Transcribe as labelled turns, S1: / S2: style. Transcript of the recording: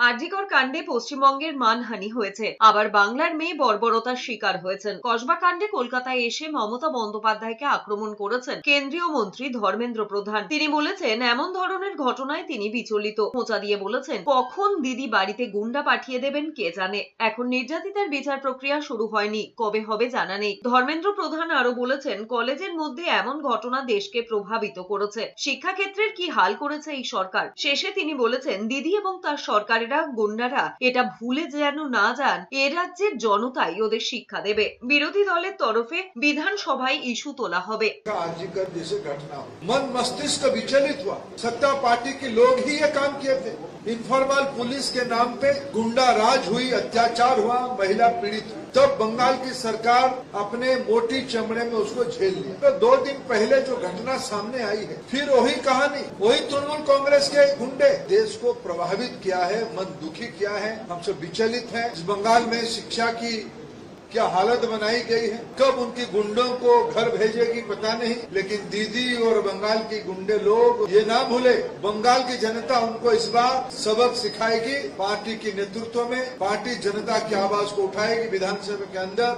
S1: আরজিকর কাণ্ডে পশ্চিমবঙ্গের মানহানি হয়েছে, আবার বাংলার মেয়ে বর্বরতার শিকার হয়েছেন। কসবা কাণ্ডে কলকাতায় এসে মমতা বন্দ্যোপাধ্যায়কে আক্রমণ করেছেন কেন্দ্রীয় মন্ত্রী ধর্মেন্দ্র প্রধান। তিনি বলেছেন, এমন ধরনের ঘটনায় তিনি বিচলিত। খোঁচা দিয়ে বলেছেন, কখন দিদি বাড়িতে গুন্ডা পাঠিয়ে দেবেন কে জানে। এখন নির্যাতিতার বিচার প্রক্রিয়া শুরু হয়নি, কবে হবে জানা নেই। ধর্মেন্দ্র প্রধান আরো বলেছেন, কলেজের মধ্যে এমন ঘটনা দেশকে প্রভাবিত করেছে। শিক্ষাক্ষেত্রের কি হাল করেছে এই সরকার। শেষে তিনি বলেছেন, দিদি এবং তার সরকারের গুন্ডারা এটা ভুলে যেন না যান, এ রাজ্যের জনতাই ওদের শিক্ষা দেবে। বিরোধী দলের তরফে বিধানসভায় ইস্যু তোলা হবে।
S2: आरजीकर जैसे घटना मन मस्तिष्क विचलित हुआ। सत्ता पार्टी के लोग ही ये काम किए थे। इनफॉर्मल पुलिस के नाम पे गुंडा राज हुई, अत्याचार हुआ, महिला पीड़ित हुई। तब बंगाल की सरकार अपने मोटी चमड़े में उसको झेल लिया। तो 2 दिन पहले जो घटना सामने आई है, फिर वही कहानी, वही तृणमूल कांग्रेस के गुंडे देश को प्रभावित किया है, मन दुखी किया है। हम सब विचलित हैं। इस बंगाल में शिक्षा की क्या हालत बनाई गई है, कब उनकी गुंडों को घर भेजेगी पता नहीं, लेकिन दीदी और बंगाल के गुंडे लोग ये ना भूले, बंगाल की जनता उनको इस बार सबक सिखाएगी। पार्टी के नेतृत्व में पार्टी जनता की आवाज को उठाएगी विधानसभा के अंदर।